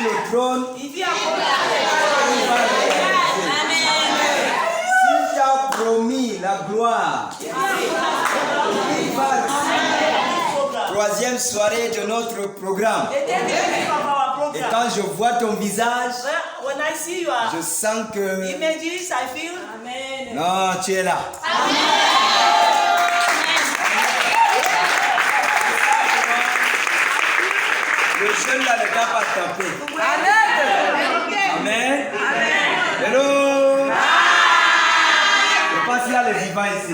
le trône, Il dit encore il va réaliser. S'il t'a promis la gloire, il va. Troisième soirée de notre programme. Et quand je vois ton visage, when I see you are je sens que images, I feel. Amen. non, tu es là. Le jeune là ne t'a pas tapé. Amen. Hello. Je pense qu'il y a les vivants ici.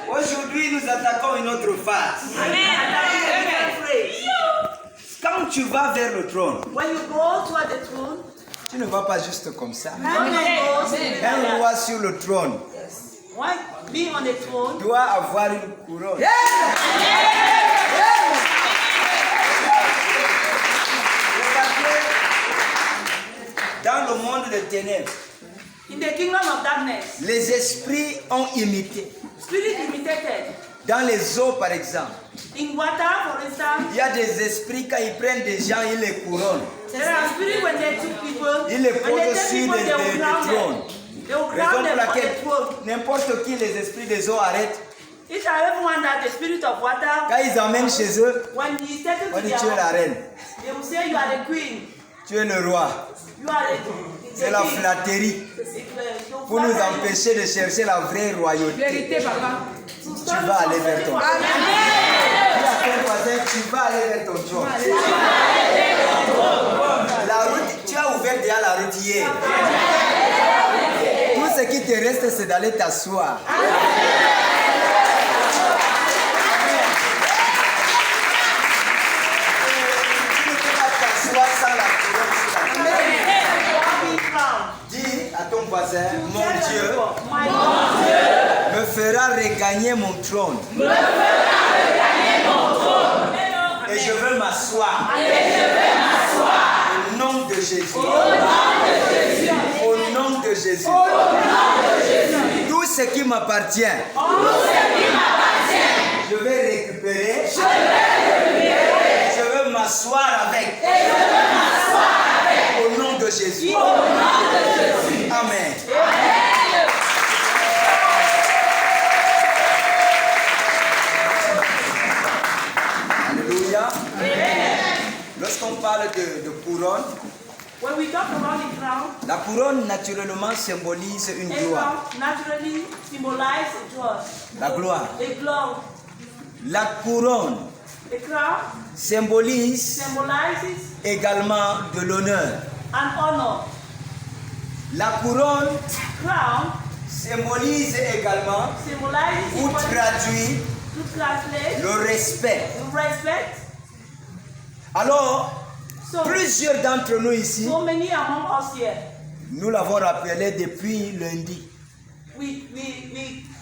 Aujourd'hui, nous attaquons une autre phase. Quand tu vas vers le trône, When you go toward the throne, tu ne vas pas juste comme ça. you don't go sitting Un like roi sur le trône that. Why being on the throne? doit avoir une couronne. Regardez, dans le monde des ténèbres, In the kingdom of darkness, les esprits ont imité. spirit imitated. Dans les eaux, par exemple, In water, for instance, il y a des esprits, quand ils prennent des gens, ils les couronnent. there are spirits when they took people, Il les when pose they take sur people, they will des crown trônes. them. They will Raison crown pour them on laquelle the throne. n'importe qui les esprits des eaux arrêtent. Each and everyone that the spirit of water, Quand ils emmènent chez eux, when he is taken on to dit their tu es la house, reine, they will say you are the queen, tu es le roi. you are the C'est la flatterie pour nous empêcher de chercher la vraie royauté. Vérité, papa. Tu vas aller vers ton trône. Dis à ton voisin, tu vas aller vers ton trône. La route, tu as ouvert déjà la route hier. Tout ce qui te reste, c'est d'aller t'asseoir. Tu ne peux pas t'asseoir sans la couronne sur la tête. Dis à ton voisin, mon Dieu me fera regagner mon trône. Et je veux m'asseoir. Au nom de Jésus. Au nom de Jésus. Tout ce qui m'appartient, je vais récupérer. Je veux m'asseoir avec. Au nom de Jésus. Amen. Alléluia. Lorsqu'on parle de couronne, When we talk about the crown, la couronne naturellement symbolise une a gloire. crown naturally symbolizes joy. La gloire. A glory. La couronne A crown symbolise symbolizes également de l'honneur. an honor. La couronne Crown symbolise également symbolizes ou traduit to translate le respect. respect. Alors, So, plusieurs d'entre nous ici, so many among us here, nous l'avons rappelé depuis lundi.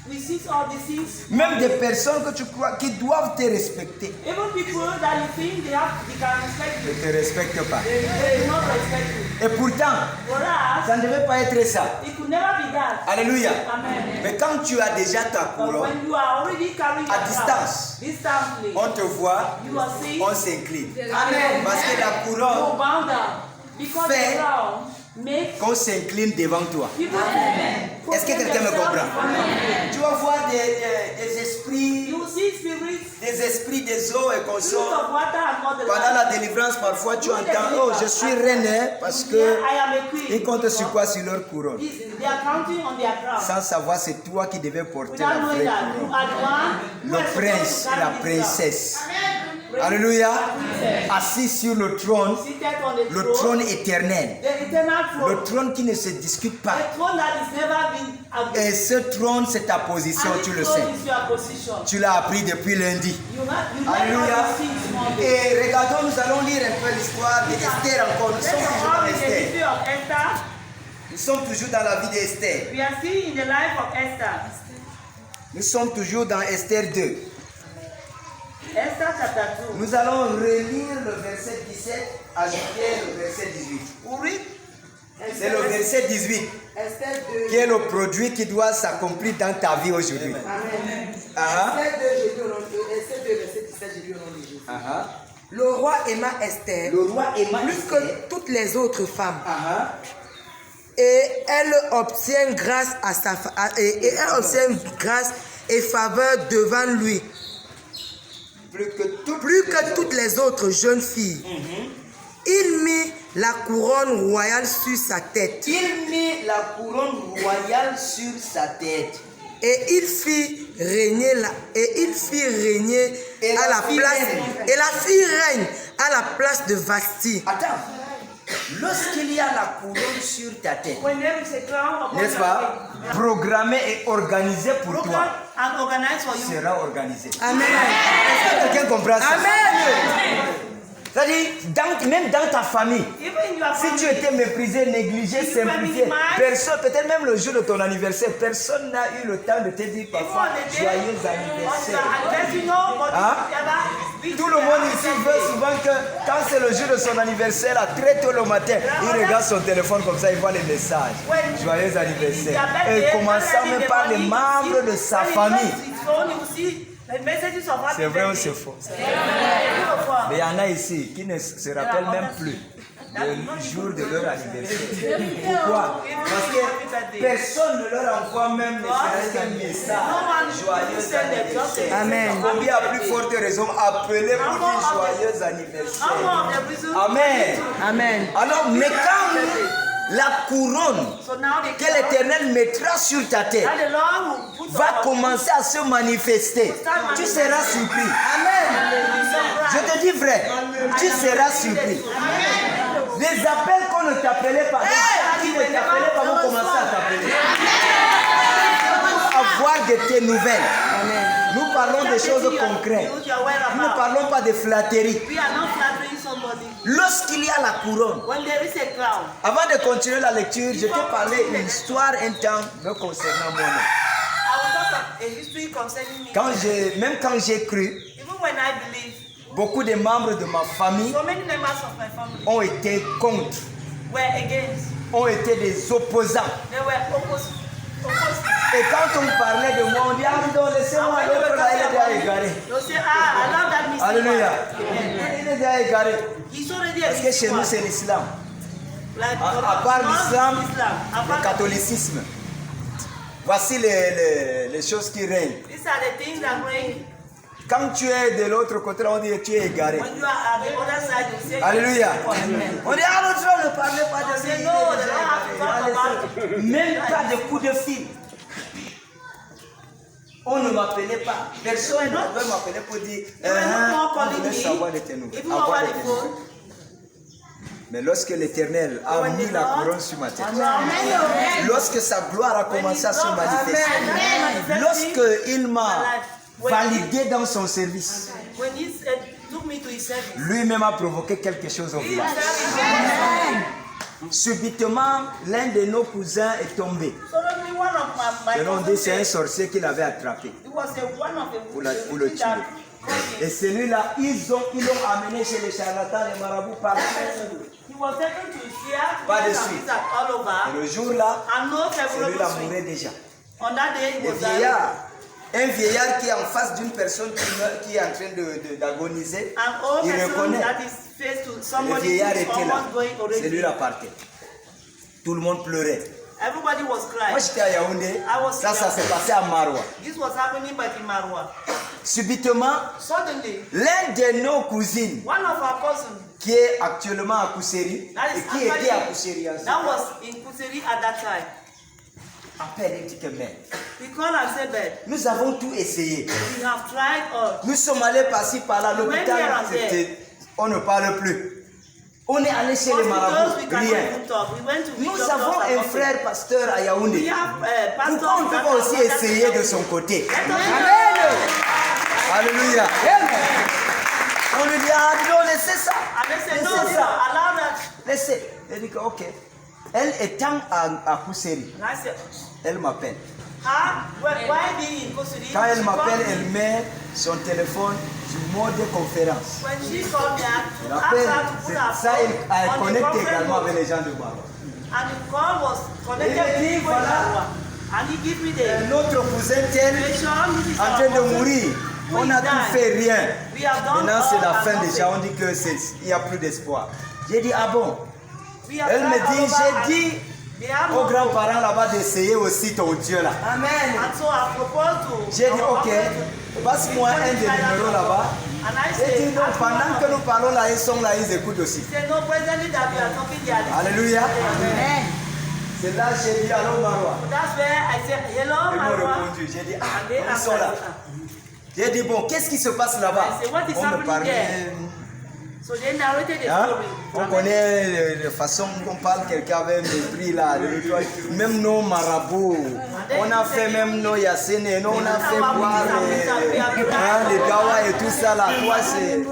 we see all these things. Même des personnes que tu crois qui doivent te respecter Even people that you think they can respect ne you, te respectent pas. they do not respect you. Et pourtant, For us, ça ne devait pas être ça. it could never be that. Alléluia. Amen. Mais quand tu as déjà ta But couronne, when you are already carrying à your distance, crown, distantly, on te voit, you are seeing, on s'incline. Amen. Parce que la You couronne bow down. Because fait the crown makes qu'on s'incline devant toi. people. Est-ce que quelqu'un me comprend? Tu vas voir des esprits, You will see spirits, des eaux et spirits consorts. of water and all the Pendant light. la délivrance, parfois tu entends, oh, je suis reine, hein, parce que I am a queen. ils comptent sur quoi? Sur leur couronne. They are counting on their crown. Sans savoir, c'est toi qui devais porter Without la knowing vraie that you couronne. are the one who Le is supposed prince to et la carry this princesse. crown. Alléluia. Princess. Assis sur le trône, Seated on the le trône éternel. the eternal throne. Le trône qui ne se discute pas. The throne that has never been abused. Et ce trône, c'est ta position, And tu this le throne sais. is your position. Tu l'as appris depuis lundi. You learn Alléluia. all these things one day. Et regardons, nous allons lire un peu l'histoire d'Esther encore. Nous Let's sommes toujours dans all read the Esther. history of Esther. Nous sommes toujours dans la vie d'Esther. We are still in the life of Esther. Nous sommes toujours dans Esther 2. Esther chapter 2. Nous allons relire le verset 17, ajouter le verset 18. Oui, c'est le verset 18 Esther qui est le produit qui doit s'accomplir dans ta vie aujourd'hui. Amen. Ah, Esther 2, verset 17, j'ai lu au nom de Jésus. ah. Le roi aima Esther Le roi aima plus Esther. que toutes les autres femmes. Ah, Et elle obtient grâce à et elle obtient grâce et faveur devant lui plus que toutes les autres jeunes filles. Il mit la couronne royale sur sa tête Il mit la couronne royale sur sa tête. et il fit régner Et à la la fille place règne. et la fille règne à la place de Vasti. Attends. Lorsqu'il y a la couronne sur ta tête, When there is a crown upon n'est-ce your pas, head, programmé et organisé pour broken toi, and organized for you. sera organisé. Amen. Est-ce que quelqu'un comprend ça? Amen. C'est-à-dire, même dans ta famille, Even in your si tu family, étais méprisé, négligé, If you were simplifié, minimized, personne, peut-être même le jour de ton anniversaire, personne n'a eu le temps de te dire even parfois on the day joyeux of your anniversaire. anniversary, nobody Hein? ever wish Tout you le monde happy ici birthday. veut souvent que quand c'est le jour de son anniversaire, là, très tôt le matin, il regarde son téléphone comme ça, il voit les messages. Joyeux anniversaire. Et commençant même par les membres de sa famille. C'est vrai ou c'est faux? Mais il y en a ici qui ne se rappellent même plus le jour de leur anniversaire. Pourquoi? Parce que personne ne leur envoie même ne serait-ce qu'un message. Joyeux anniversaire. Amen. Combien à plus forte raison appeler pour dire joyeux anniversaire. Amen. Amen. Alors, mais quand la couronne que l'Éternel mettra sur ta tête va commencer à se manifester, tu seras surpris. Amen. Je te dis vrai, tu seras surpris. Les appels qu'on ne t'appelait pas, les gens qui ne t'appelaient pas vont commencer à t'appeler. Avoir de tes nouvelles. Nous parlons des choses concrètes. Nous ne parlons pas de flatterie. We are not flattering somebody. Lorsqu'il y a la couronne, When there is a crown, avant de continuer la lecture, je t'ai parlé une histoire un temps me concernant moi-même. I will talk of a history concerning me. Même quand j'ai cru, Even when I believe, beaucoup de membres de ma famille so many members of my family ont été contre, were against. ont été des opposants. They were opposite. Et quand on parlait de moi, on dit, ah, dis donc, laissez-moi, l'autre là, il est déjà égaré. They'll say, I love that mistake. Alléluia. Amen. Il est déjà égaré. He's already a Parce que chez nous, c'est l'islam. Like, À part l'islam, le apart catholicisme. Voici les choses qui règnent. these are the things that reign. Quand tu es de l'autre côté, là, on dit tu es égaré. When you are at the other side, you say, Alléluia. Amen. On dit, ah, l'autre là, ne parlez pas de Say, lui. no, they don't have to talk about it. Même pas de coups de fil. On ne m'appelait pas. Personne ne pouvait m'appeler pour dire, They were not more on calling voulait savoir de me, tes nouvelles. even avoir over de the tes phone. nouvelles. Mais lorsque l'Éternel a When mis the la Lord- couronne sur ma tête, Amen. lorsque sa gloire a commencé à se manifester, Amen. lorsqu'il m'a validé dans son service, When he took me to his service, lui-même a provoqué quelque chose au he village. said, Subitement, l'un de nos cousins est tombé. suddenly one of my Et on dit cousins c'est un said, sorcier qui l'avait attrapé. it was one of the Pour le witches tuer. that caught Et him. celui-là, ils l'ont amené chez les charlatans, les marabouts partout. He was taken to share Pas de this and suite. this and all Et over. le jour-là, And no celui-là favorable mourait suite. déjà. On that day, he Le was vieillard, un vieillard qui est en face d'une personne qui est en train d'agoniser, an old il person reconnaît. that is face to Le somebody who vieillard is était là. almost going already. Celui-là partait. Tout le monde pleurait. Everybody was Moi, crying. j'étais à Yaoundé. I was Ça in s'est passé à Maroua. This was happening but in Marwa. Subitement, Suddenly, l'un de nos cousines, one of our cousins qui est actuellement à Kousseri, that et is qui était à actually, Kousseri ensuite, that was in Kuseri at that time, appelle et dit que mère, he called and said, "But nous avons tout essayé. we have tried all. Nous sommes allés par-ci, par-là, l'hôpital, Went here and there. on ne parle plus. On est allé chez les Hospitals, marabouts, we cannot rien. even talk. We went to Nous doctors avons and un nothing. frère pasteur à We Yaoundé. have pastors Pourquoi on ne peut that pas are aussi wonderful. essayer de son côté? Let us Amen. Alléluia. On lui dit, ah non, laissez ça. And they said, no, Laissez no, ça. allow that. Laissez. Elle dit que, ok. Elle étant à Kousseri, And I said, elle m'appelle. why being in Kuseri? Quand elle She m'appelle, called me. elle met son téléphone sur mode conférence. When she called me, Elle I appelle, asked her to put her ça, phone elle on the connecte conference également mode. avec les gens de Maroc. And the call was connected Il with dit, people in voilà. Marwa. And he gave me the Notre cousin tel, information. This is en our train de cousin mourir. who On is n'a tout dying. fait rien. Maintenant, c'est la fin déjà. On dit qu'il n'y a plus d'espoir. J'ai dit, ah bon? Elle me dit, j'ai dit aux grands-parents là-bas d'essayer aussi ton Dieu là. Amen. J'ai dit, ok, passe-moi un des numéros là-bas. J'ai dit, non, pendant que nous parlons là, ils sont là, ils écoutent aussi. Alléluia. Amen. C'est là que j'ai dit, allô Marois. Hello, Ils m'ont répondu. J'ai dit, ah, ils sont là. J'ai dit, bon, qu'est-ce qui se passe là-bas? On me parlait. Hein? On connaît la façon dont on parle, quelqu'un avec mépris là. Même nos marabouts. On a fait même nos Yassine, on a fait boire les Dawa et tout ça là. Toi, c'est.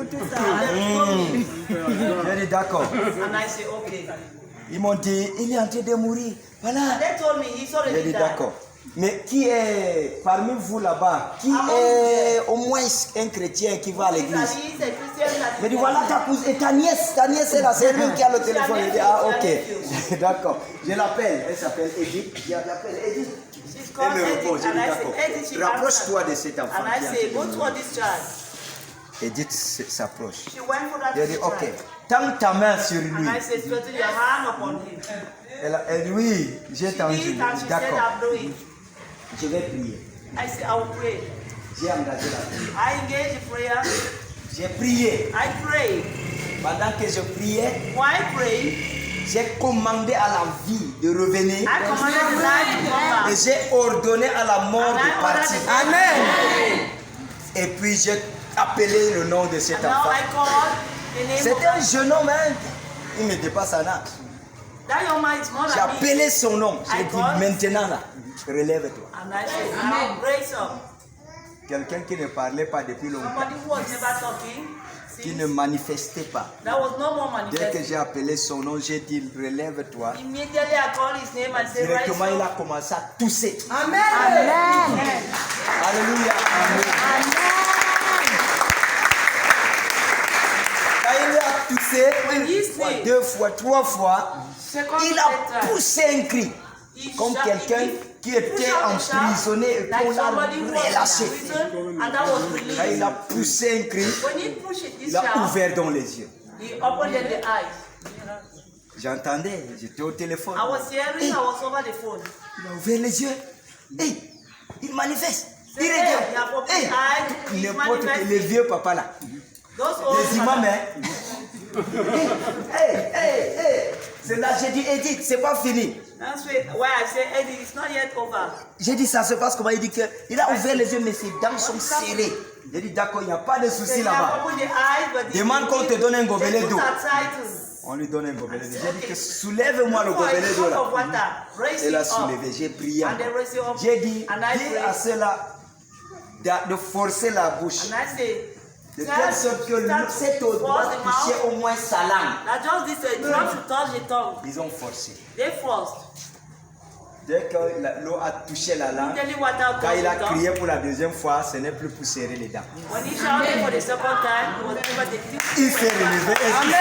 J'ai dit, d'accord. Ils m'ont dit, il est en train de mourir. Voilà. J'ai dit, d'accord. Mais qui est parmi vous là-bas, qui est au moins un chrétien qui va à l'église? Je dis voilà ta nièce est là, c'est lui qui a le téléphone. Je dis ah ok, d'accord. Je l'appelle, elle s'appelle Edith. Je l'appelle Edith. Elle me répond, je dis d'accord. Rapproche-toi de cet enfant. Edith s'approche. Je dis ok, tends ta main sur lui. Oui, j'ai tendu. D'accord. Je vais prier. J'ai engagé la prière. J'ai prié. Pendant que je priais, j'ai commandé à la vie de revenir. Et j'ai ordonné à la mort de partir. Amen. Et puis j'ai appelé le nom de cet enfant. C'était un jeune homme, hein. Il me dépasse en âge. J'ai appelé son nom. J'ai dit maintenant là, relève-toi. Quelqu'un qui ne parlait pas depuis longtemps, qui ne manifestait pas. Dès que j'ai appelé son nom, j'ai dit relève-toi. Directement, il a commencé à tousser. Amen. Alléluia. Amen. Quand il a toussé, une fois, deux fois, trois fois, il a poussé un cri. Comme quelqu'un qui était emprisonné et qu'on a relâché. Quand il a poussé un cri, il a ouvert dans les yeux. J'entendais, j'étais au téléphone. Il a ouvert les yeux. Hey, il manifeste. Il regarde. Hey, n'importe quel, les vieux papas là. Les imams, hein. Hey. C'est là j'ai dit, Edith, c'est pas fini. J'ai dit, ça se passe comment? Il dit qu'il a ouvert les yeux, mais ses dents sont serrées. J'ai dit, d'accord, il n'y a pas de souci là-bas. Demande qu'on te donne un gobelet d'eau. On lui donne un gobelet d'eau. J'ai dit que soulève-moi le gobelet d'eau là. Elle a soulevé, j'ai prié. J'ai dit, dis à cela de forcer la bouche. De telle sorte que cette eau doit toucher au moins sa langue. Ils ont forcé. Dès que l'eau a touché la langue, quand il a crié pour la deuxième fois, ce n'est plus pour serrer les dents. Il s'est relevé. Amen.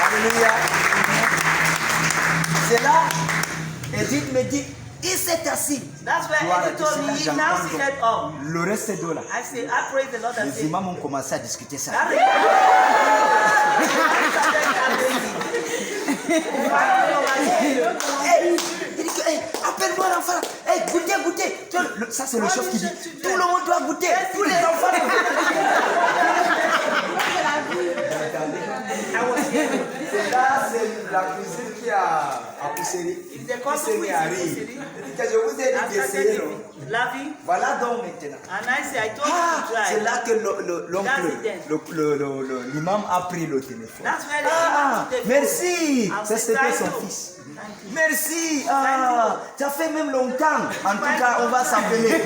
Alléluia. C'est là, Edith me dit, il s'est assis. Le reste de là. Les imams ont commencé à discuter ça. Il dit que, appelle-moi l'enfant. Hey, goûtez. Ça, c'est le chef qui dit, tout le monde doit goûter. Tous les enfants doivent goûter. C'est là, c'est la cuisine qui a poussé. C'est mis à rire. Je vous ai dit d'essayer. Voilà donc maintenant. C'est là que l'imam a pris le téléphone. Merci. C'était son fils. Merci. Ça fait même longtemps. En tout cas, on va s'appeler.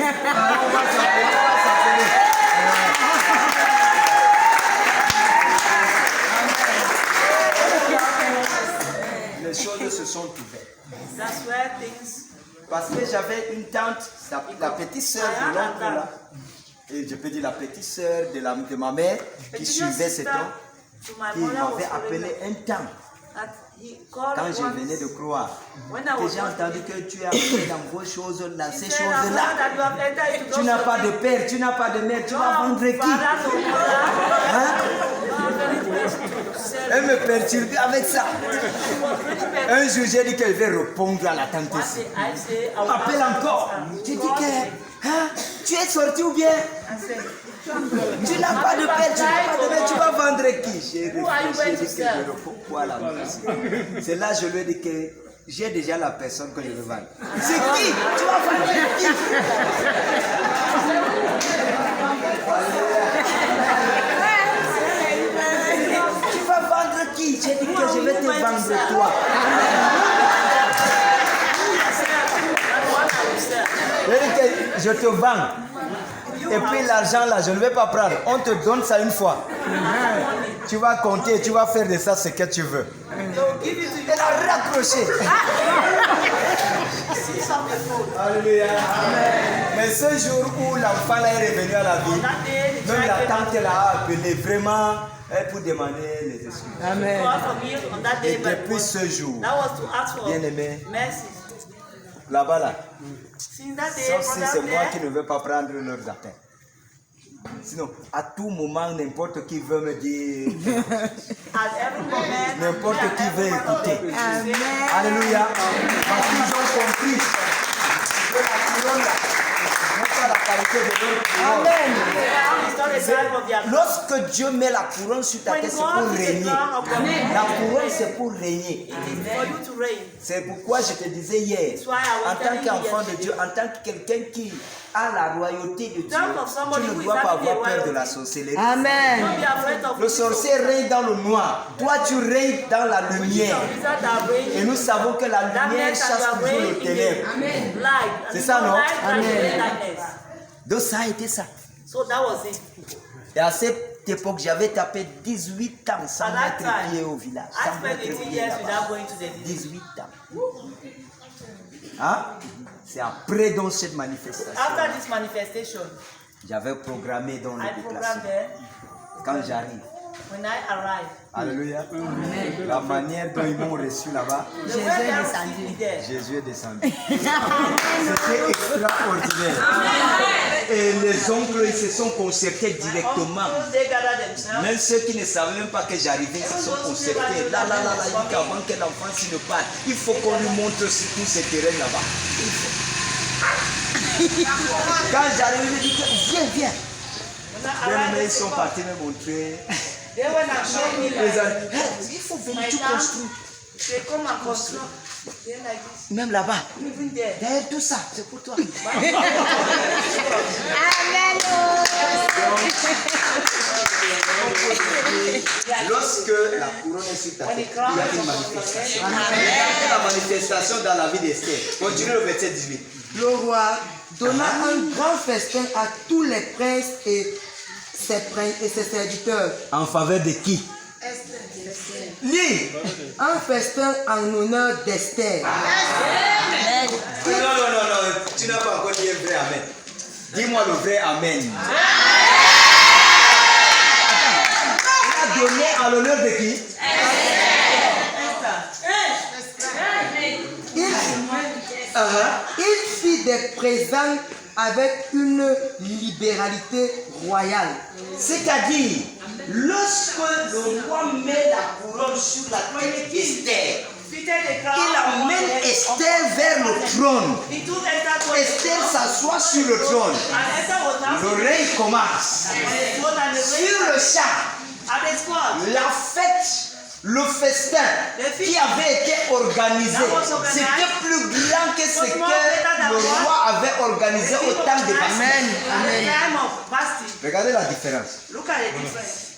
Les choses se sont ouvertes. Parce que j'avais une tante, la petite sœur de l'oncle là, et je peux dire la petite sœur de ma mère qui suivait cet homme, qui m'avait appelé un temps. Quand je venais de croire, que j'ai entendu que tu as fait dans vos choses, dans ces choses-là, tu n'as pas de père, tu n'as pas de mère, tu vas vendre qui? Hein? Elle me perturbe avec ça. Un jour, j'ai dit qu'elle va répondre à la tentation. Appelle encore. Tu dis que hein, tu es sorti ou bien? Tu n'as pas de père, tu n'as pas de mère, tu vas vendre qui? J'ai réfléchi, que je réponds quoi là? C'est là que je lui ai dit que j'ai déjà la personne que je veux vendre. C'est qui? Tu vas vendre qui? Tu vas vendre qui? J'ai dit que je vais te vendre toi. J'ai dit que je te vends. Et puis l'argent là, je ne vais pas prendre. On te donne ça une fois. Tu vas compter, tu vas faire de ça ce que tu veux. Elle a raccroché. Alléluia. Mais ce jour où l'enfant là est revenu à la vie, même la tante l'a appelé vraiment pour demander les excuses. Amen. Et depuis ce jour, bien aimé, là-bas là, sauf si c'est moi qui ne veux pas prendre leurs appels. Sinon, à tout moment, n'importe qui veut me dire, n'importe qui veut écouter. Amen. Alléluia. Parce qu'ils ont compris que la couronne n'est pas la qualité de leur couronne. Lorsque Dieu met la couronne sur ta tête, c'est pour régner. La couronne, c'est pour régner. C'est pourquoi je te disais hier, en tant qu'enfant de Dieu, en tant que quelqu'un qui a la royauté de Dieu, tu ne dois pas avoir peur de la sorcellerie. Amen. Le sorcier règne dans le noir. Toi, tu règnes dans la lumière. Et nous savons que la lumière chasse toujours le ténèbres. C'est ça, non? Amen. Donc ça a été ça. Et à cette époque, j'avais tapé 18 ans sans mettre pied au village. Sans mettre pied là-bas. 18 ans. Hein? C'est après donc cette manifestation. J'avais programmé dans le déplacement. Quand j'arrive. Alléluia. La manière dont ils m'ont reçu là-bas. Jésus est descendu. C'était extraordinaire. Et les oncles, ils se sont concertés directement. Même ceux qui ne savaient même pas que j'arrivais, ils se sont concertés. Là, il dit qu'avant que l'enfant s'y ne parte, il faut qu'on lui montre sur tous ces terrains là-bas. Quand j'arrive, il me dit viens. Ils sont partis me montrer. Il faut venir, tu construis. Même là-bas. Derrière tout ça, c'est pour toi. Lorsque la couronne est sur ta tête, il y a une manifestation. La manifestation dans la vie d'Esther. Continuez le verset 18. Le roi donna un grand festin à tous les princes et ses serviteurs. En faveur de qui? Lis. Un festin en honneur d'Esther. Non, tu n'as pas encore dit un vrai amen. Dis-moi le vrai amen. Il a donné à l'honneur de qui? Il fit des présents avec une libéralité royale. C'est-à-dire, lorsque le roi met la couronne sur la tête d'Esther, il amène Esther vers le trône. Esther s'assoit sur le trône. Le règne commence. Sur le champ, la fête, le festin qui avait été organisé, c'était plus grand que ce que le roi avait organisé au temps de Vasti. Regardez la différence.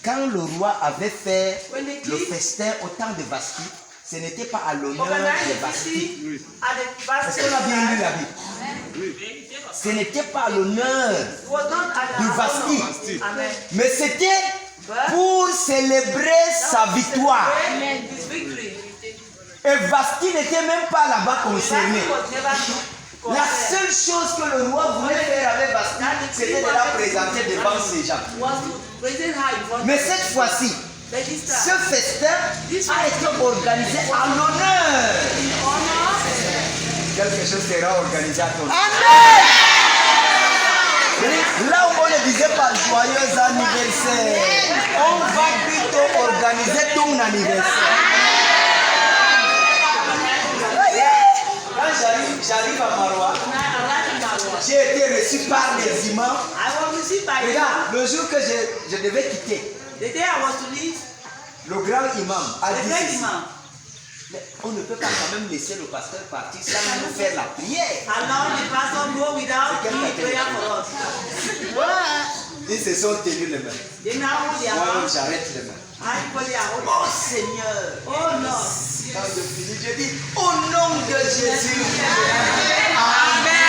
Quand le roi avait fait le festin au temps de Vasti, ce n'était pas à l'honneur de Vasti. Est-ce qu'on a bien lu la Bible? Ce n'était pas à l'honneur de Vasti, mais c'était pour célébrer sa victoire. Et Vasti n'était même pas là-bas concerné. La seule chose que le roi voulait faire avec Vasti, c'était de la présenter devant ces gens. Mais cette fois-ci, Ce festin a été organisé en l'honneur. Quelque chose sera organisé à ton honneur. Amen. Là où on ne disait pas joyeux anniversaire, on va plutôt organiser ton anniversaire. Quand j'arrive à Maroua, j'ai été reçu par les imams. Regarde, le jour que je devais quitter, le grand imam a dit ceci. Mais on ne peut pas quand même laisser le pasteur partir sans nous faire la prière. Ils se sont tenus les mains. Moi, j'arrête les mains. Oh Seigneur. Oh non. Quand je finis, je dis au nom de Jésus. Amen.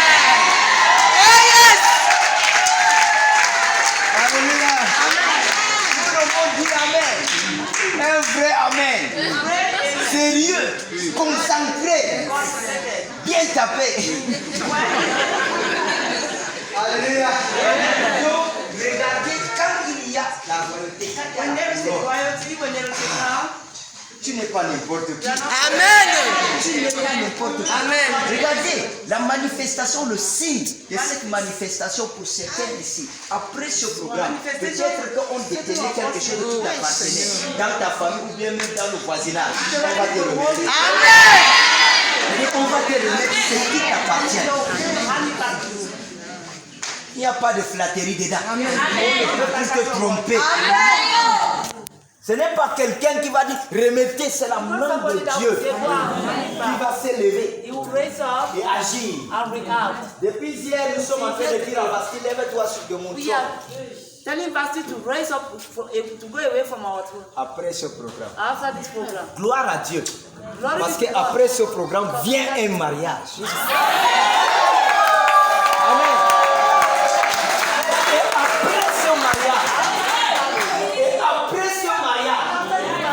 Alléluia. Tout le monde dit Amen. Un vrai Amen. Sérieux, concentré, bien tapé. Alléluia. Donc, regardez, quand il y a la volonté, tu n'es pas n'importe qui. Amen. Tu n'es pas n'importe qui. Amen. Regardez, la manifestation, le signe de cette manifestation pour certains ici, après ce programme, peut-être qu'on détenait quelque chose qui t'appartenait dans ta famille ou bien même dans le voisinage. On va te remettre. Amen. Et on va te remettre ce qui t'appartient. Il n'y a pas de flatterie dedans. On ne peut plus te tromper. Ce n'est pas quelqu'un qui va dire remettez, c'est la main de Dieu qui va s'élever et agir. Depuis hier, nous sommes en train de dire à Bastille, lève-toi de mon trône. Telling Basti to raise up, to go away from our throne. Après ce programme, After this program. gloire à Dieu. Parce qu'après ce programme vient un mariage. Amen. Et après ce mariage,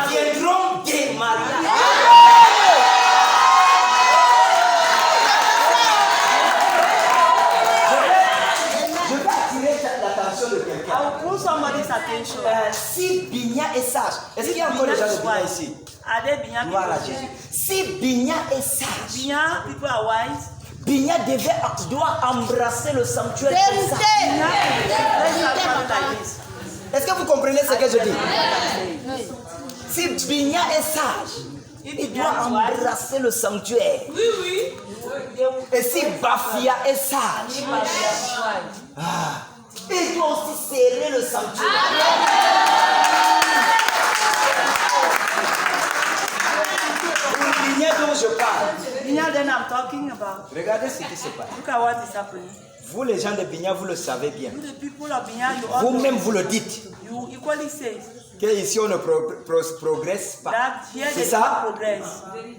viendront des mariages. Je vais attirer l'attention de quelqu'un. I will pull somebody's attention. Si Bigna est sage, est-ce qu'il y a encore des gens de Bigna ici? Are there Bigna people? Voilà Jésus. Si Bigna est sage, Bigna people are wise. Bigna doit embrasser le sanctuaire comme ça. Est-ce que vous comprenez ce que je dis? Si Bigna est sage, il doit embrasser le sanctuaire. Oui. Et si Bafia est sage, il doit aussi serrer le sanctuaire. Pour Bigna dont je parle, Bigna then I'm talking about. regardez ce qui se passe. Look at what is happening. Vous les gens de Bigna, vous le savez bien. You the people of Bigna, you all Vous-même know. vous le dites. You equally say Que ici on ne progresse pas. that here C'est they ça? don't progress.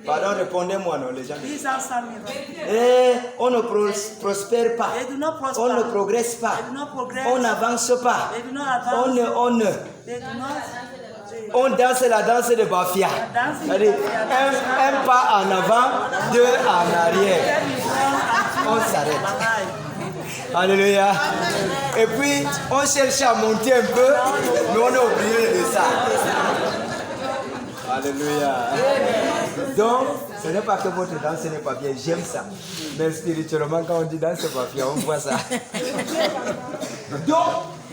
Pardon, répondez-moi non les gens. Please answer me right. On ne prospère pas. They do not prosper. On ne progresse pas. They do not progress. On n'avance pas. They do not advance. They do not. On danse la danse de Bafia. C'est-à-dire, un pas en avant, deux en arrière. On s'arrête. Alléluia. Et puis, on cherche à monter un peu, mais on a oublié de ça. Alléluia. Donc, ce n'est pas que votre danse n'est pas bien, j'aime ça. Mais spirituellement, quand on dit danse, c'est pas bien, on voit ça. Donc,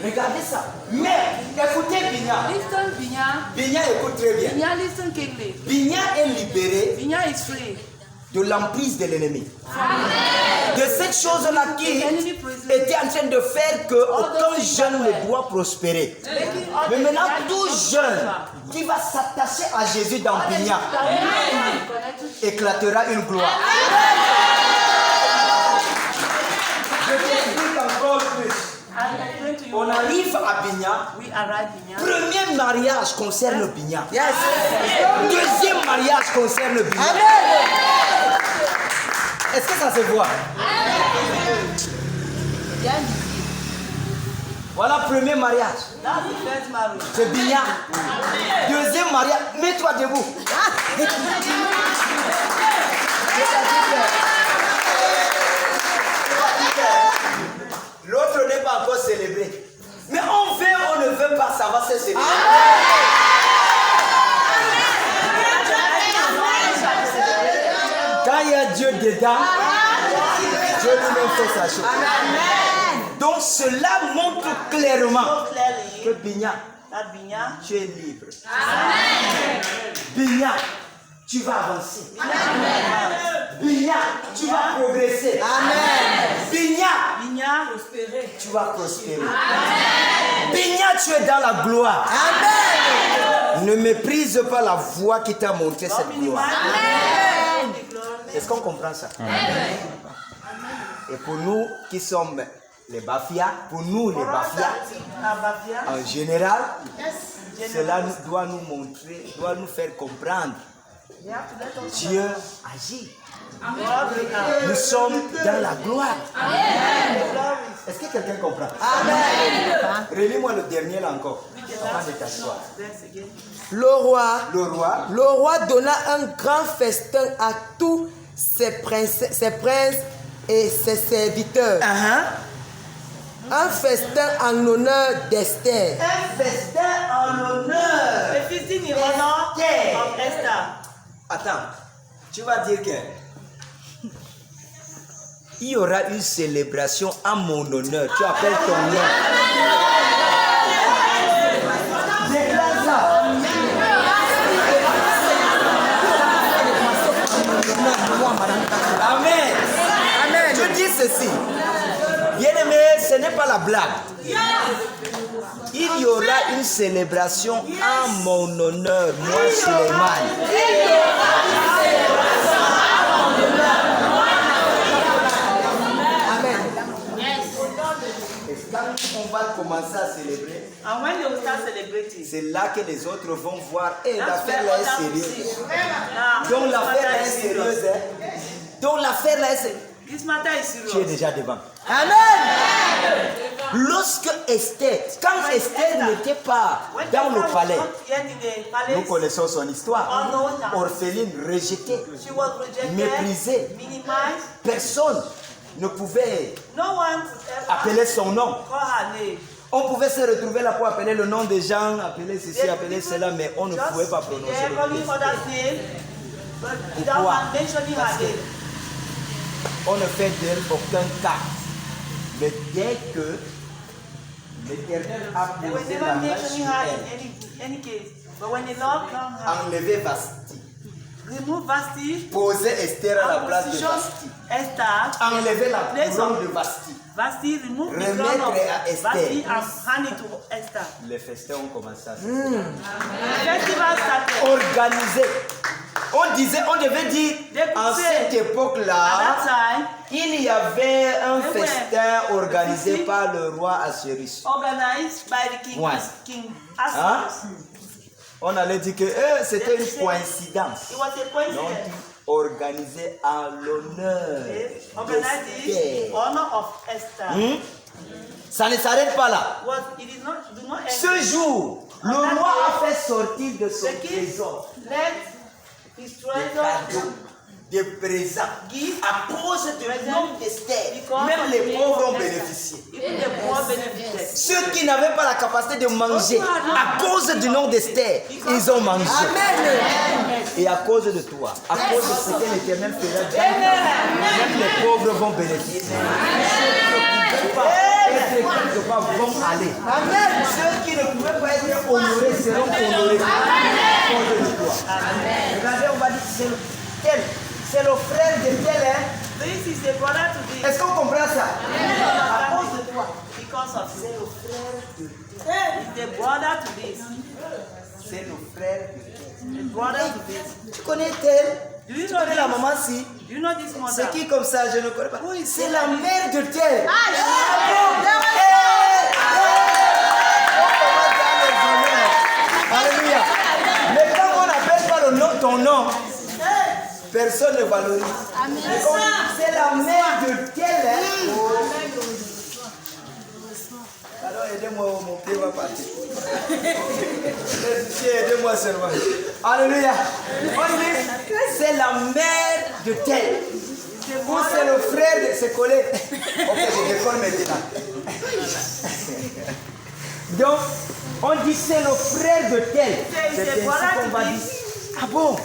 regardez ça. Mais, écoutez Bigna. Listen, Bigna. Bigna écoute très bien. Bigna, listen keenly. Bigna est libéré Bigna is free. de l'emprise de l'ennemi. De cette chose-là qui était en train de faire qu'aucun jeune ne doit prospérer. Mais maintenant, tout jeune qui va s'attacher à Jésus dans Bigna éclatera une gloire. Je t'explique encore plus. On arrive à Bigna. Premier mariage concerne Bigna. Deuxième mariage concerne Bigna. Est-ce que ça se voit? Voilà premier mariage. C'est Bigna. Deuxième mariage. Mets-toi debout. L'autre n'est pas encore célébré. Mais on veut, on ne veut pas, ça va se célébrer. dedans, Dieu lui-même fait sa chose. Donc cela montre clairement que Binya, tu es libre. Binya, tu vas avancer. Binya, tu vas progresser. Binya, tu vas prospérer. Binya, tu es dans la gloire. Ne méprise pas la voix qui t'a montré cette gloire. Est-ce qu'on comprend ça? Et pour nous qui sommes les Bafia, pour nous les Bafia, en général, cela doit nous montrer, doit nous faire comprendre. Dieu agit. Nous sommes dans la gloire. Est-ce que quelqu'un comprend? Relis-moi le dernier là encore. Avant de t'asseoir. Le roi donna un grand festin à tous ses princes et ses serviteurs. Un festin en honneur d'Esther. Un festin en honneur. Attends, tu vas dire que il y aura une célébration à mon honneur. Tu appelles ton nom. Déclare ça. Amen. Amen. Je dis ceci. Bien-aimé, ce n'est pas la blague. Il y aura une célébration à mon honneur, moi, Suleiman. Quand on va commencer à célébrer, c'est là que les autres vont voir, et l'affaire là est sérieuse. Donc l'affaire là est sérieuse. Donc l'affaire là est sérieuse. Tu es déjà devant. Amen. Lorsque Esther, quand Esther n'était pas dans le palais, nous connaissons son histoire. Orpheline, rejetée, méprisée. Personne ne pouvait appeler son nom. On pouvait se retrouver là pour appeler le nom des gens, appeler ceci, appeler cela, mais on ne pouvait pas prononcer le nom. Pourquoi? Parce que on ne fait d'elle aucun cas. Mais dès que l'Éternel a posé la main sur elle, enlever Vasti, poser Esther à la place de Vasti, enlever la couronne de Vasti, remettre à Esther. Les festins ont commencé à se organiser. On devait dire, en cette époque-là, il y avait un festin organisé par le roi Assuérus. On allait dire que c'était une coïncidence. Donc, organisé en l'honneur d'Esther. Ça ne s'arrête pas là. Ce jour, le roi a fait sortir de son trésor des cadeaux, des présents, à cause du nom d'Esther. Même les pauvres ont bénéficié. Ceux qui n'avaient pas la capacité de manger, à cause du nom d'Esther, ils ont mangé. Et à cause de toi, à cause de ce que l'Éternel fera, même les pauvres vont bénéficier. Ceux qui ne pouvaient pas être vont aller. Ceux qui ne pouvaient pas être honorés seront honorés à cause de toi. Regardez, on va dire c'est le frère de tel. Est-ce qu'on comprend ça? À cause de toi. C'est le frère de tel. C'est le frère de tel. Tu connais tel? Tu connais la maman si? C'est qui comme ça? Je ne connais pas. C'est la mère de tel. Alléluia. Mais quand on n'appelle pas ton nom, personne ne valorise. C'est la mère de tel. Alors aidez-moi, mon pied va partir. Aidez-moi seulement. Alléluia. On dit, c'est la mère de tel. Ou c'est le frère de ses collègues. Ok, je décolle maintenant. Donc, on dit c'est le frère de tel. C'est ainsi qu'on va dire. Ah bon?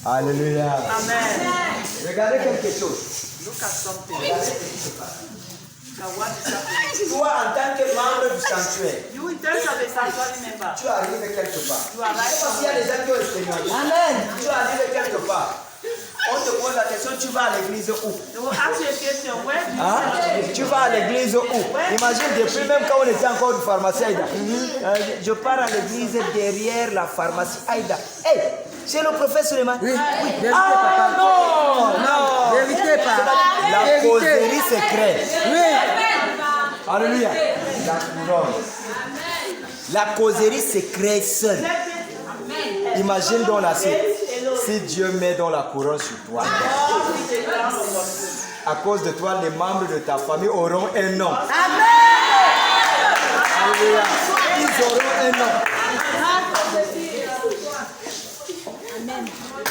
Alléluia. Amen. Regardez quelque chose. Look at something. Toi, en tant que membre du sanctuaire, You in terms of a sanctuary member. tu arrives quelque part. You are right. Parce qu'il y a des gens qui ont expérimenté. Amen. Tu arrives quelque part. On te pose la question, tu vas à l'église où? They will ask you a question. Where do you Hein? Tu vas à l'église où? Imagine depuis même quand on était encore du pharmacie Aïda. Je pars à l'église derrière la pharmacie Aïda. Hey, c'est le prophète Suleiman. Oui, vérité, Ah papa. non, non. Vérité, papa. La Vérité. causerie secrète. Oui. Alléluia. La couronne. La causerie secrète seule. Imagine dans la suite. Si Dieu met dans la couronne sur toi, à cause de toi, les membres de ta famille auront un nom. Amen. Alléluia. Ils auront un nom.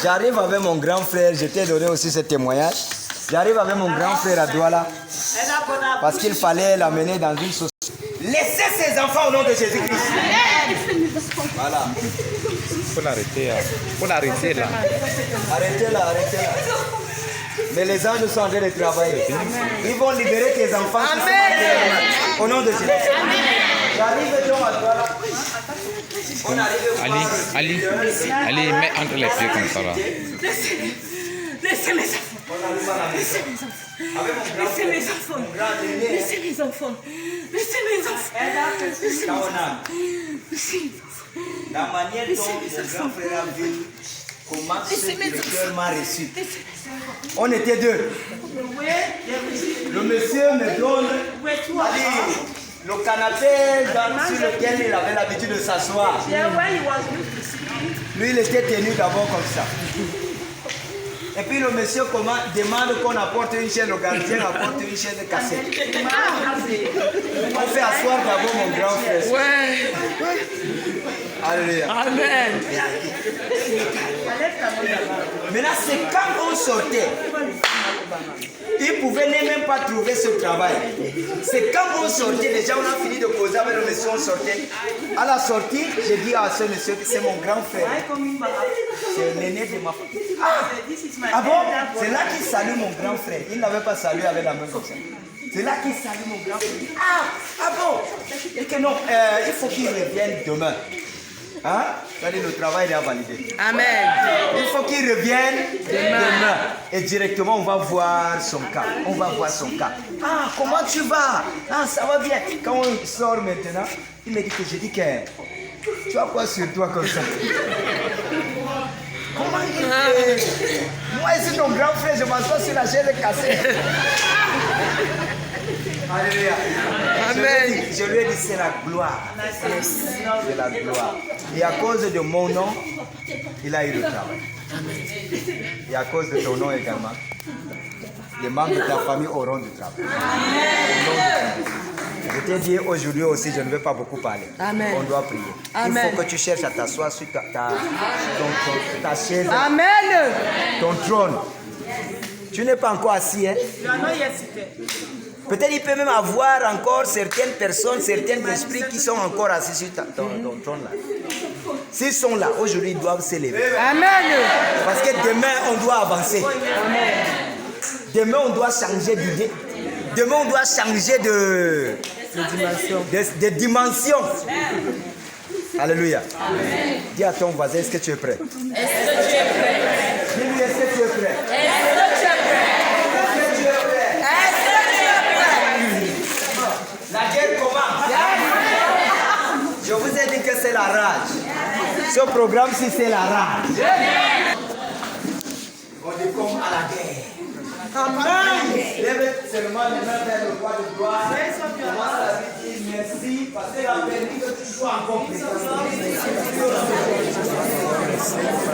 J'arrive avec mon grand frère, je t'ai donné aussi ce témoignage. J'arrive avec mon grand frère à Douala parce qu'il fallait l'amener dans une société. Laissez ses enfants au nom de Jésus-Christ. Voilà. Faut l'arrêter là. Faut l'arrêter là. Arrêtez-la, arrêtez-la. Mais les anges sont en train de travailler. Ils vont libérer tes enfants. Amen. Au nom de Jésus. J'arrive donc à Douala. On arrive Ali, mets entre les pieds comme ça là. Laissez mes enfants. Laissez mes enfants. Laissez mes enfants. Laissez mes enfants. Laissez mes enfants. La manière dont mon grand frère a vu comment ce directeur m'a reçu. On était deux. Le monsieur me donne le canapé sur lequel il avait l'habitude de s'asseoir. Lui, il était tenu d'abord comme ça. Et puis le monsieur demande qu'on apporte une chaise, le gardien apporte une chaise cassée. On fait asseoir d'abord mon grand frère. Ouais. Alléluia. Amen. Maintenant, c'est quand on sortait, ils ne pouvaient même pas trouver ce travail. C'est quand on sortait, déjà on a fini de causer avec le monsieur, on sortait. À la sortie, j'ai dit à ce monsieur que c'est mon grand frère. C'est l'aîné de ma famille. Ah bon? C'est là qu'il salue mon grand frère. Il n'avait pas salué avec la main comme ça. C'est là qu'il salue mon grand frère. Ah bon? Et que non, il faut qu'il revienne demain. Hein? C'est-à-dire le travail est à valider. Amen. Il faut qu'il revienne demain. Et directement, on va voir son cas. On va voir son cas. Ah, comment tu vas? Ah, ça va bien. Quand on sort maintenant, il me dit que j'ai dit que tu as quoi sur toi comme ça? Comment il fait? Moi, ici, ton grand frère, je m'assois sur la chaise cassée. Alléluia. Amen. Je lui ai dit, c'est la gloire. C'est la gloire. Et à cause de mon nom, il a eu le travail. Et à cause de ton nom également, les membres de ta famille auront du travail. Je t'ai dit aujourd'hui aussi, je ne vais pas beaucoup parler. Amen. On doit prier. Amen. Il faut que tu cherches à t'asseoir sur ta chaise, Amen. ton trône. Tu n'es pas encore assis, hein? Peut-être il peut même avoir encore certaines personnes, certains esprits qui sont encore assis sur ton trône là. S'ils sont là, aujourd'hui ils doivent s'élever. Amen. Parce que demain on doit avancer. Demain on doit changer d'idée. Demain on doit changer de dimension. Alléluia. Amen. Dis à ton voisin, est-ce que tu es prêt? Est-ce que tu es prêt? Dis-lui, est-ce que tu es prêt? Est-ce que tu es prêt? Est-ce que tu es prêt? La guerre commence. Je vous ai dit que c'est la rage. Ce programme-ci, c'est la rage. On est comme à la guerre. Amen. Lève seulement les mains vers le roi de gloire. Commence à lui dire merci parce qu'il a permis que tu sois encore présent. Parce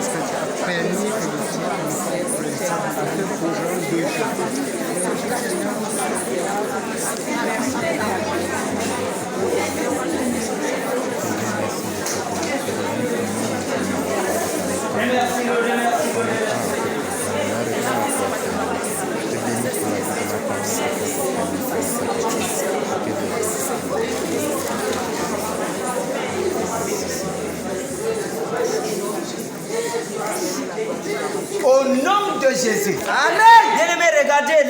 que tu as permis que le soir nous présent à ce programme de Merci.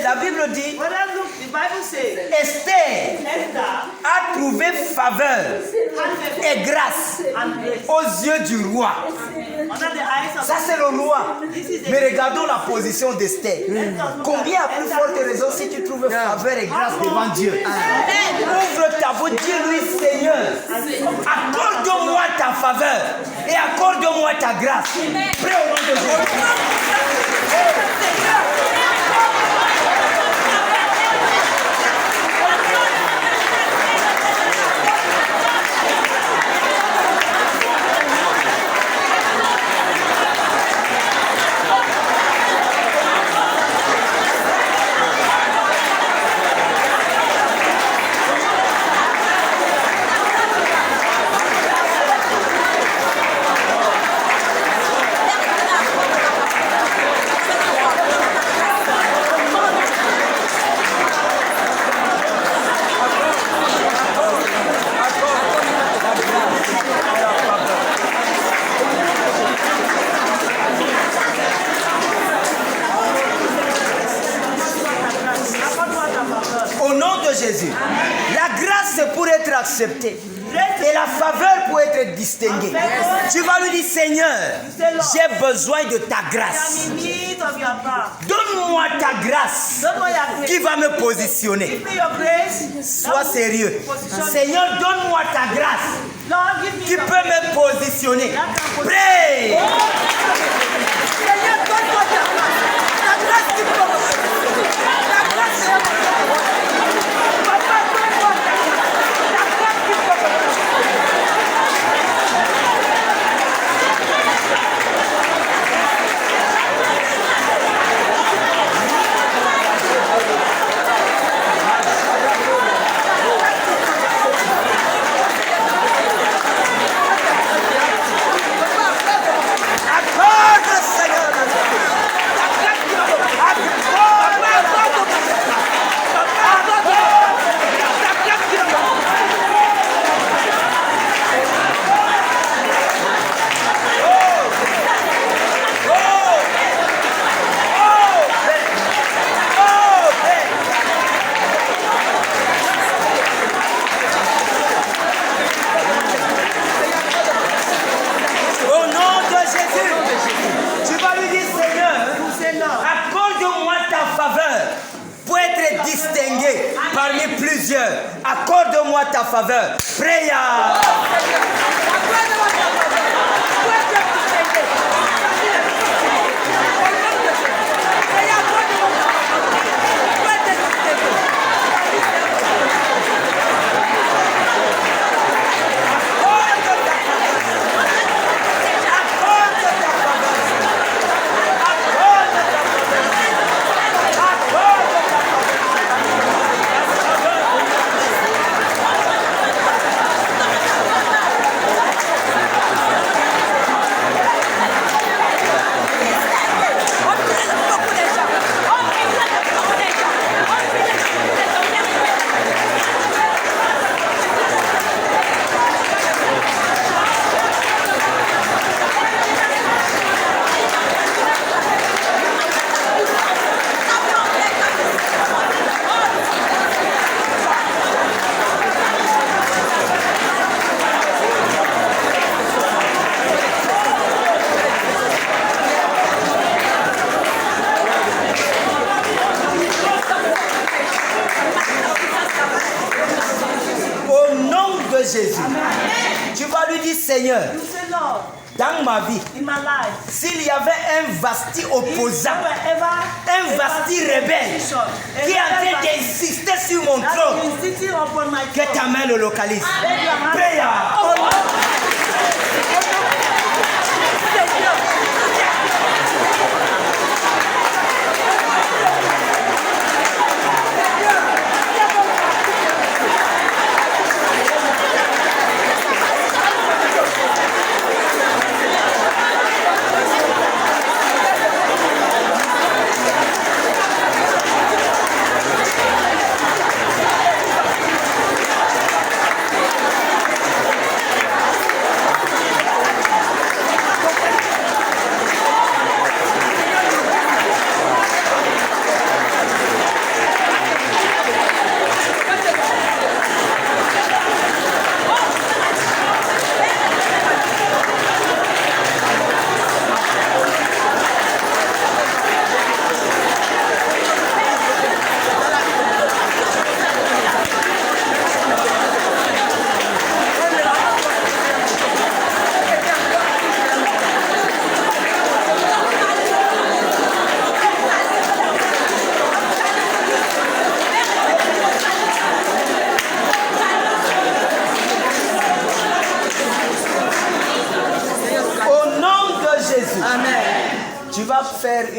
La Bible dit, When I look, the Bible says, Esther Esther a trouvé faveur et grâce aux yeux du roi. under the eyes of Ça c'est le roi. Mais regardons la position d'Esther. Combien à plus forte raison si tu trouves faveur et grâce devant Dieu. Ouvre ta bouche, dis-lui Seigneur, accorde-moi ta faveur et accorde-moi ta grâce. Prêt au nom de Jésus. Au nom de Jésus, la grâce c'est pour être acceptée et la faveur pour être distinguée. Tu vas lui dire Seigneur, j'ai besoin de ta grâce. Donne-moi ta grâce qui va me positionner. Sois sérieux. Seigneur, donne-moi ta grâce qui peut me positionner. Prie. Seigneur, donne-moi ta grâce. Ta grâce qui peut me positionner. Ta grâce. Distingué parmi plusieurs. Accorde-moi ta faveur. Prière. Jésus. Tu vas lui dire Seigneur, dans ma vie, s'il y avait un vasti opposant, un vasti rebelle qui est en train d'insister sur mon trône, que ta main le localise. Prière.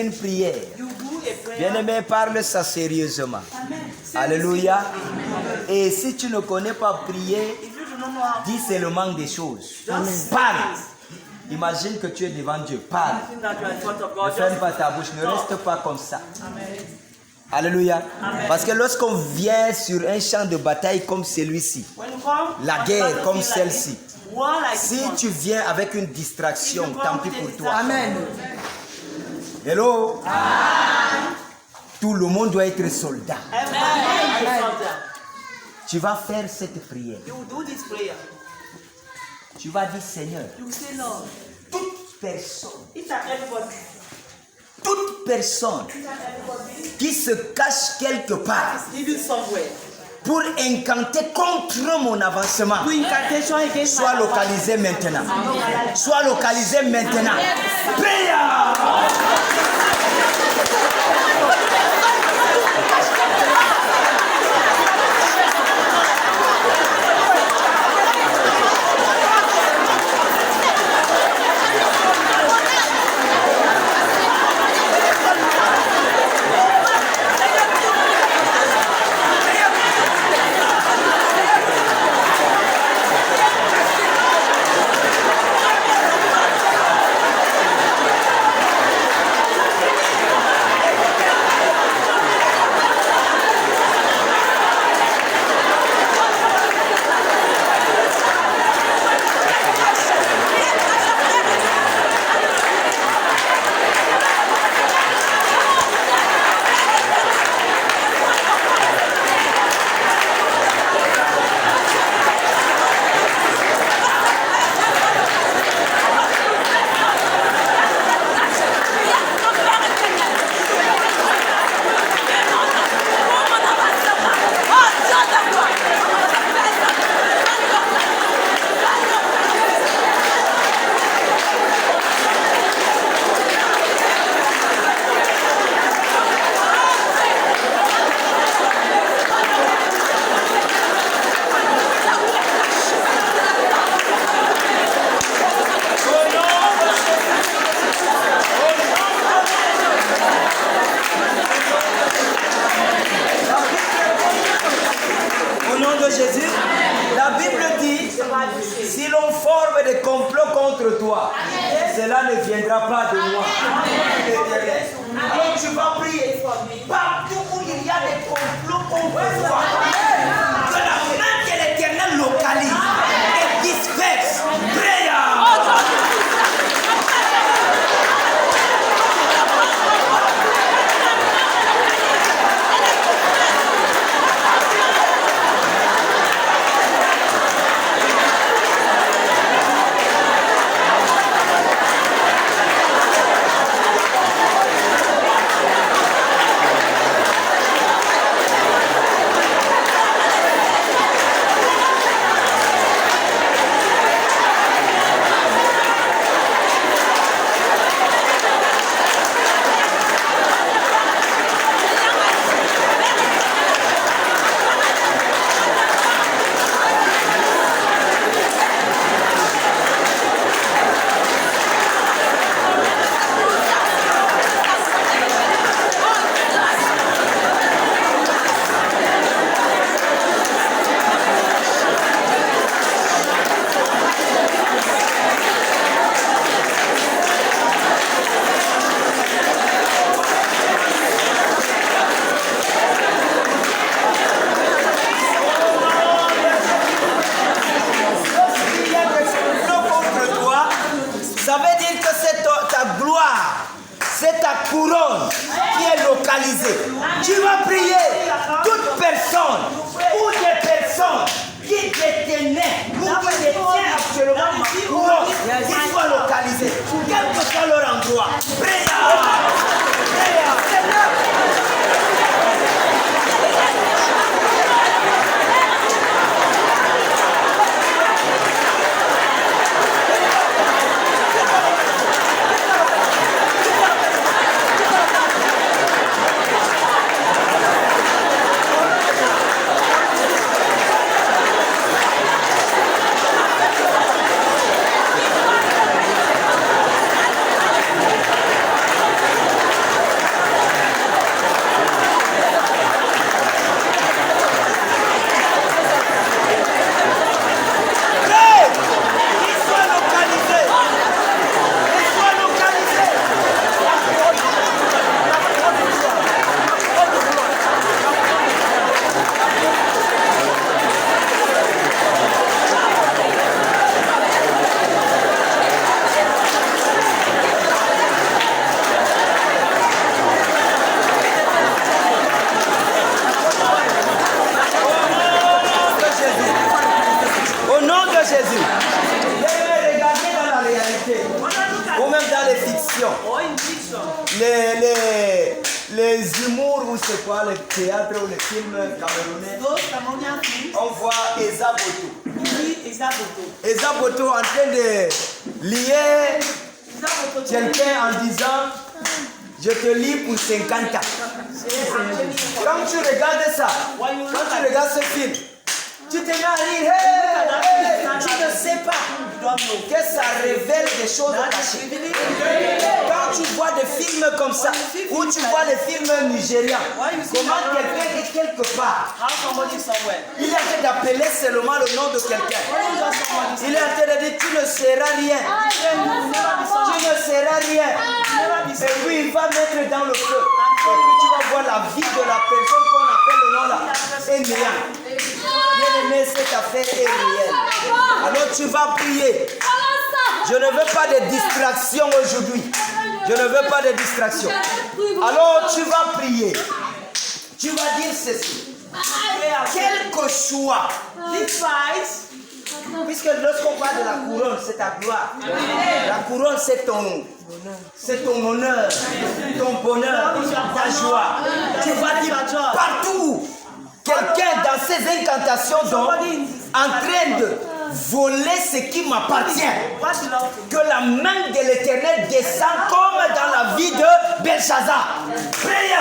une prière, you do a prayer. bien-aimé, parle ça sérieusement. Alléluia. Et si tu ne connais pas prier, If you do not know how to dis seulement des choses. Parle. Imagine que tu es devant Dieu. Parle. think that you are in front of Ne God, ferme just pas ta bouche. Ne reste pas comme ça. Alléluia. Parce que lorsqu'on vient sur un champ de bataille comme celui-ci, when you come, la on guerre the comme battlefield celle-ci, like this, war like si this one. tu viens avec une distraction, If you tant come pis with a pour toi. distraction, Amen. Hello. Tout le monde doit être soldat. everybody is a soldier. Tu vas faire cette prière. You will do this prayer. Tu vas dire, Seigneur, You will say, Lord, toute personne, each and everybody, qui se cache quelque part hidden somewhere. pour incanter contre mon avancement, Do incantation against sois my localisé maintenant. Sois localisé maintenant. Prière. Jésus, la Bible dit, si l'on forme des complots contre toi, cela ne viendra pas de moi. Alors tu vas prier partout où il y a des complots contre toi. Que la main de l'Éternel localise et disperse. Prière. c'est quoi le théâtre ou le film camerounais? On voit Eza Boto. Eza Boto en train de lier quelqu'un en disant je te lis pour 50 ans. Quand tu regardes ça, quand tu regardes ce film, tu te mets à rire, tu ne sais pas que ça révèle des choses cachées. Quand tu vois des films comme ça, ou tu vois les films nigérians, comment quelqu'un est quelque part, il est en train d'appeler seulement le nom de quelqu'un. Il est en train de dire tu ne seras rien. Tu ne seras rien. Et puis il va mettre dans le feu. Et puis tu vas voir la vie de la personne qu'on appelle le nom là. Et néant. Bien-aimé, cette affaire est réelle. Alors tu vas prier. Je ne veux pas de distraction aujourd'hui. Je ne veux pas de distraction. Alors tu vas prier. Tu vas dire ceci. Quel que soit, puisque lorsqu'on parle de la couronne, c'est ta gloire. La couronne, c'est ton honneur, ton bonheur, ta joie. Tu vas dire partout. Quelqu'un dans ses incantations en train de voler ce qui m'appartient. Que la main de l'Éternel descend comme dans la vie de Belshazzar. Priez.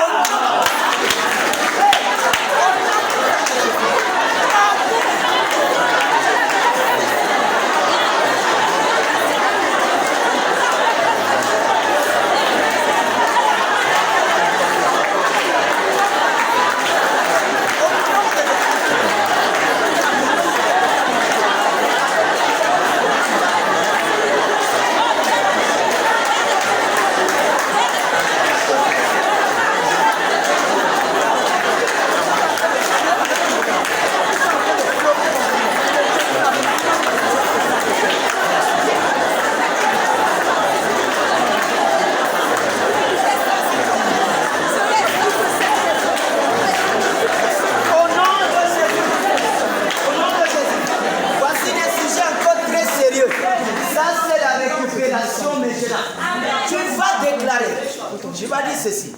Je vais dire ceci.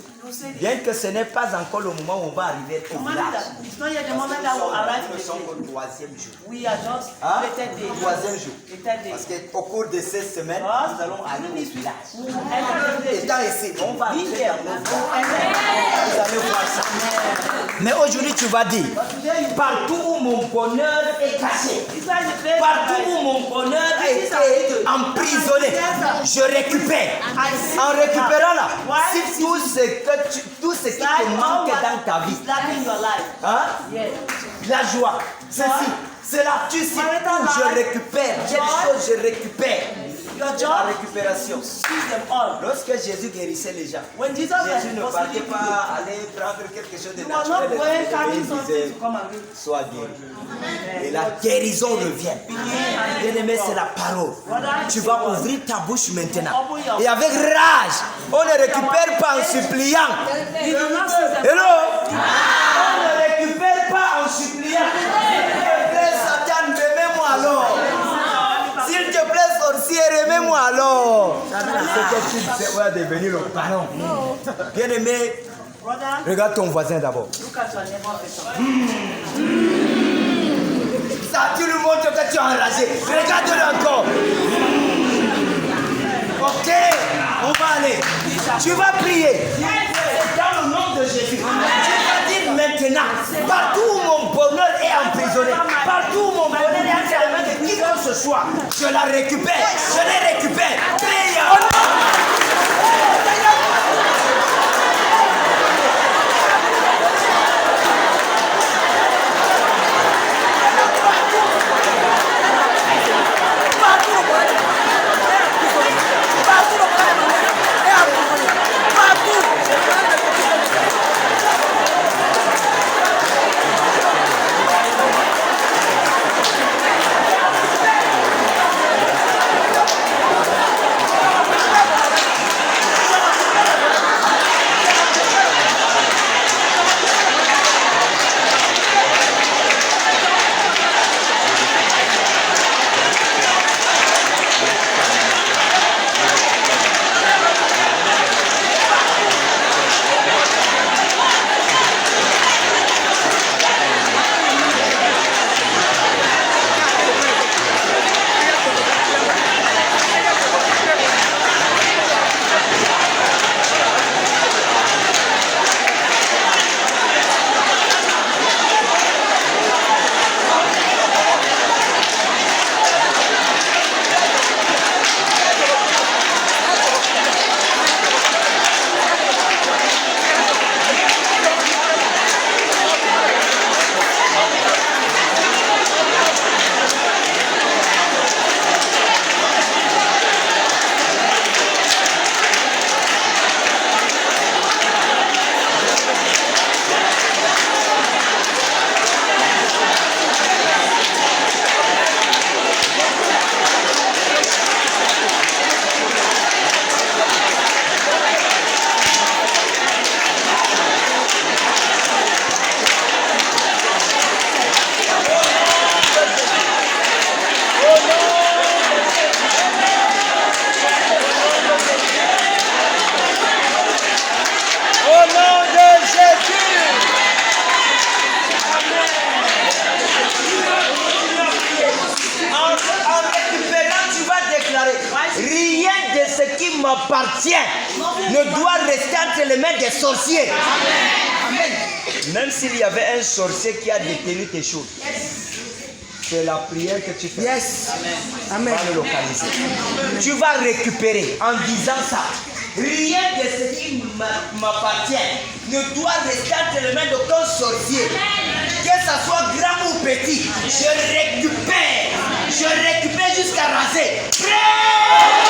Bien que ce n'est pas encore le moment où on va arriver au village. Nous sommes au troisième jour. Troisième jour. Parce qu'au cours de cette semaine, nous allons aller au village. Étant ici, on va arriver dans notre vous allez voir ça. Mais aujourd'hui, tu vas dire, partout où mon bonheur est caché, partout où mon bonheur a été emprisonné, je récupère. En récupérant là, si tout ce qui te manque dans ta vie, hein? La joie, ceci, cela, tu sais tout, je récupère. Quelle chose je récupère? La récupération. Lorsque Jésus guérissait les gens, Jésus ne partait pas aller prendre quelque chose de naturel. Il disait, sois guéri. Et la guérison revient. Bien-aimé, c'est la parole. Tu vas ouvrir ta bouche maintenant. Et avec rage, on ne récupère pas en suppliant. Hello? On ne récupère pas en suppliant. Satan, remets-moi alors. S'il te plaît, sorcier, remets-moi alors. C'est que tu vas devenir le parent. Bien-aimé, regarde ton voisin d'abord. Ça, tu lui montres que tu es enragé. Regarde-le encore. Ok, on va aller. Tu vas prier. Dans le nom de Jésus. Tu vas dire maintenant, partout où mon bonheur est emprisonné, partout où mon bonheur est entre les mains de qui que ce soit, je la récupère. Je les récupère. Priez. m'appartient ne doit rester entre les mains des sorciers. Amen. Même s'il y avait un sorcier qui a détenu tes choses, c'est la prière que tu fais. Yes. Amen. Va le localiser. Tu vas récupérer en disant ça. Rien de ce qui m'appartient ne doit rester entre les mains d'aucun sorcier. Que ce soit grand ou petit, je récupère jusqu'à raser. Prêt!